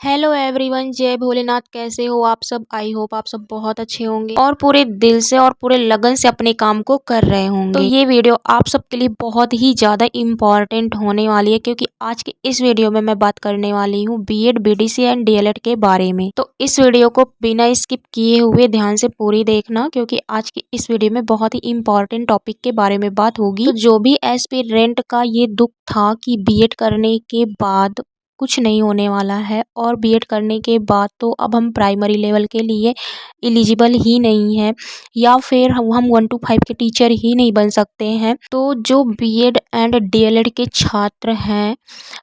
Hello everyone, जय भोलेनाथ। कैसे हो आप सब? आई होप आप सब बहुत अच्छे होंगे और पूरे दिल से और पूरे लगन से अपने काम को कर रहे होंगे। तो ये वीडियो आप सबके लिए बहुत ही ज़्यादा इम्पॉर्टेंट होने वाली है, क्योंकि आज के इस वीडियो में मैं बात करने वाली हूँ बीएड, बीडीसी एंड डीएलएड के बारे में। तो इस वीडियो को बिना स्किप किए हुए ध्यान से पूरी देखना, क्योंकि आज की इस वीडियो में बहुत ही इम्पॉर्टेंट टॉपिक के बारे में बात होगी। तो जो भी एस्पिरेंट का ये दुख था कि बीएड करने के बाद कुछ नहीं होने वाला है और बीएड करने के बाद तो अब हम प्राइमरी लेवल के लिए एलिजिबल ही नहीं है, या फिर हम 1 to 5 के टीचर ही नहीं बन सकते हैं। तो जो बीएड एंड डीएलएड के छात्र हैं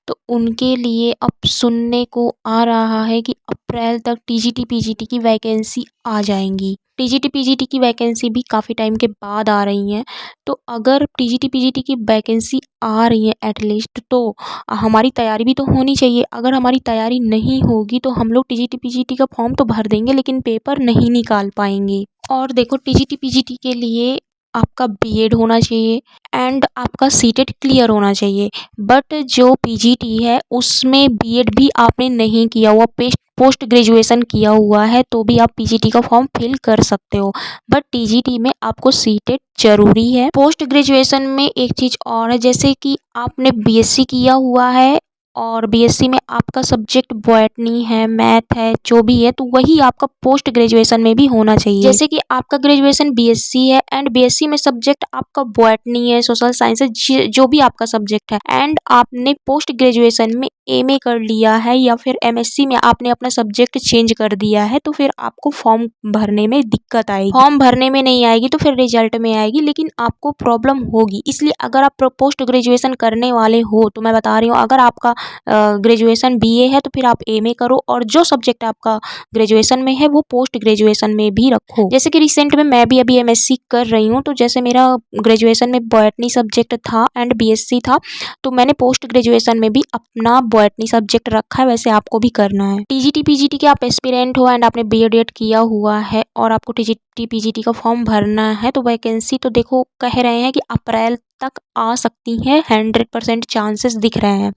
तो उनके लिए अब सुनने को आ रहा है कि अप्रैल तक टीजीटी पीजीटी की वैकेंसी आ जाएंगी। टीजीटी पीजीटी की वैकेंसी भी काफ़ी टाइम के बाद आ रही हैं। तो अगर टीजीटी पीजीटी की वैकेंसी आ रही है एटलीस्ट, तो हमारी तैयारी भी तो होनी चाहिए। अगर हमारी तैयारी नहीं होगी तो हम लोग टीजीटी पीजीटी का फॉर्म तो भर देंगे लेकिन पेपर नहीं निकाल पाएंगे। और देखो, टीजीटी पीजीटी के लिए आपका बीएड होना चाहिए एंड आपका सीटेट क्लियर होना चाहिए। बट जो पीजीटी है उसमें बीएड भी आपने नहीं किया हुआ, पोस्ट ग्रेजुएशन किया हुआ है तो भी आप पीजीटी का फॉर्म फिल कर सकते हो। बट टीजीटी में आपको सीटेट जरूरी है। पोस्ट ग्रेजुएशन में एक चीज़ और है, जैसे कि आपने बीएससी किया हुआ है और बीएससी में आपका सब्जेक्ट बॉटनी है, मैथ है, जो भी है, तो वही आपका पोस्ट ग्रेजुएशन में भी होना चाहिए। जैसे कि आपका ग्रेजुएशन बीएससी है एंड बीएससी में सब्जेक्ट आपका बॉटनी है, सोशल साइंस है, जो भी आपका सब्जेक्ट है, एंड आपने पोस्ट ग्रेजुएशन में एमए कर लिया है या फिर एमएससी में आपने अपना सब्जेक्ट चेंज कर दिया है, तो फिर आपको फॉर्म भरने में दिक्कत आएगी। फॉर्म भरने में नहीं आएगी तो फिर रिजल्ट में आएगी, लेकिन आपको प्रॉब्लम होगी। इसलिए अगर आप पोस्ट ग्रेजुएशन करने वाले हो तो मैं बता रही हूँ, अगर आपका ग्रेजुएशन बीए है तो फिर आप एमए करो और जो सब्जेक्ट आपका ग्रेजुएशन में है वो पोस्ट ग्रेजुएशन में भी रखो। जैसे कि रिसेंट में मैं भी अभी एमएससी कर रही हूँ, तो जैसे मेरा ग्रेजुएशन में बॉटनी सब्जेक्ट था एंड बीएससी था, तो मैंने पोस्ट ग्रेजुएशन में भी अपना बॉटनी सब्जेक्ट रखा है। वैसे आपको भी करना है। टीजीटी पीजीटी के आप एस्पिरेंट हो एंड आपने बीएड किया हुआ है और आपको टीजीटी पीजीटी का फॉर्म भरना है, तो वैकेंसी तो देखो कह रहे हैं कि अप्रैल तक आ सकती है, 100% चांसेस दिख रहे हैं।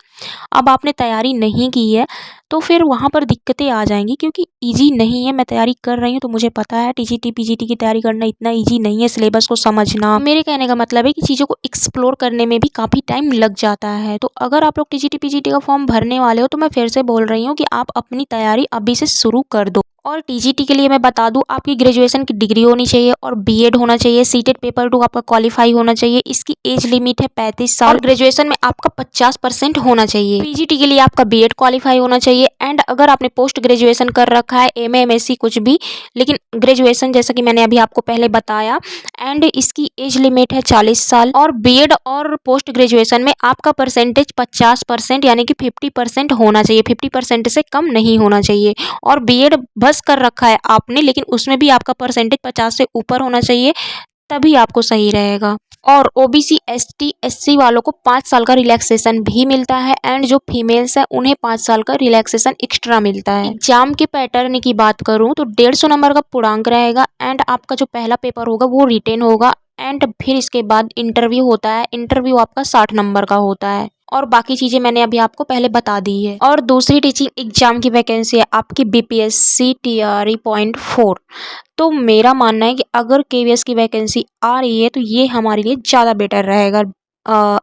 अब आपने तैयारी नहीं की है तो फिर वहाँ पर दिक्कतें आ जाएंगी, क्योंकि इजी नहीं है। मैं तैयारी कर रही हूँ तो मुझे पता है टीजीटी पीजीटी की तैयारी करना इतना इजी नहीं है। सिलेबस को समझना, मेरे कहने का मतलब है कि चीज़ों को एक्सप्लोर करने में भी काफ़ी टाइम लग जाता है। तो अगर आप लोग टीजीटी पीजीटी का फॉर्म भरने वाले हो तो मैं फिर से बोल रही हूँ कि आप अपनी तैयारी अभी से शुरू कर दो। और टीजीटी के लिए मैं बता दूं, आपकी ग्रेजुएशन की डिग्री होनी चाहिए और बीएड होना चाहिए, सीटेट पेपर 2 आपका क्वालिफाई होना चाहिए। इसकी एज लिमिट है 35 साल और ग्रेजुएशन में आपका 50% होना चाहिए। पीजीटी के लिए आपका बीएड क्वालिफाई होना चाहिए एंड अगर आपने पोस्ट ग्रेजुएशन कर रखा है, एमए एमएससी कुछ भी, लेकिन ग्रेजुएशन जैसा कि मैंने अभी आपको पहले बताया, एंड इसकी एज लिमिट है 40 साल। और बीएड और पोस्ट ग्रेजुएशन में आपका परसेंटेज 50% यानी कि 50% होना चाहिए, 50% से कम नहीं होना चाहिए। और बीएड बस कर रखा है आपने, लेकिन उसमें भी आपका परसेंटेज 50 से ऊपर होना चाहिए, तभी आपको सही रहेगा। और ओबीसी एसटी एससी वालों को 5 साल का रिलैक्सेशन भी मिलता है एंड जो फीमेल्स हैं उन्हें 5 साल का रिलैक्सेशन एक्स्ट्रा मिलता है। एग्जाम के पैटर्न की बात करूं तो 150 नंबर का पूर्णांक रहेगा एंड आपका जो पहला पेपर होगा वो रिटेन होगा एंड फिर इसके बाद इंटरव्यू होता है। इंटरव्यू आपका 60 नंबर का होता है और बाकी चीज़ें मैंने अभी आपको पहले बता दी है। और दूसरी टीचिंग एग्जाम की वैकेंसी है आपकी बीपीएससी टीआरई .4। तो मेरा मानना है कि अगर केवीएस की वैकेंसी आ रही है तो ये हमारे लिए ज़्यादा बेटर रहेगा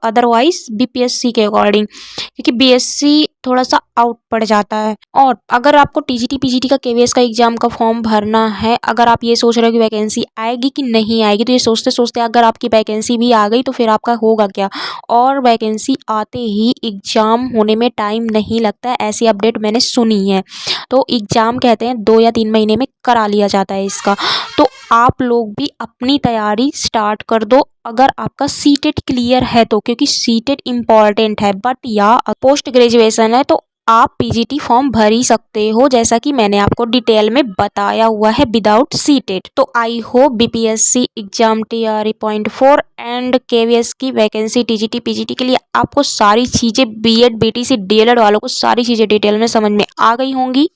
अदरवाइज बीपीएससी के अकॉर्डिंग, क्योंकि बीएससी थोड़ा सा आउट पड़ जाता है। और अगर आपको टीजीटी पीजीटी का केवीएस का एग्जाम का फॉर्म भरना है, अगर आप ये सोच रहे हो कि वैकेंसी आएगी कि नहीं आएगी, तो ये सोचते सोचते अगर आपकी वैकेंसी भी आ गई तो फिर आपका होगा क्या। और वैकेंसी आते ही एग्ज़ाम होने में टाइम नहीं लगता है, ऐसी अपडेट मैंने सुनी है। तो एग्ज़ाम कहते हैं 2 या 3 महीने में करा लिया जाता है इसका। तो आप लोग भी अपनी तैयारी स्टार्ट कर दो अगर आपका सीटेट क्लियर है तो, क्योंकि सीटेट इम्पॉर्टेंट है। बट या पोस्ट ग्रेजुएशन है तो आप पीजीटी फॉर्म भर ही सकते हो, जैसा कि मैंने आपको डिटेल में बताया हुआ है विदाउट सीटेट। तो I hope BPSC exam TRE .4 and KVS की वैकेंसी टीजीटी पीजीटी के लिए आपको सारी चीज़ें, बीएड बीटीसी डीएलएड वालों को सारी चीज़ें डिटेल में समझ में आ गई होंगी।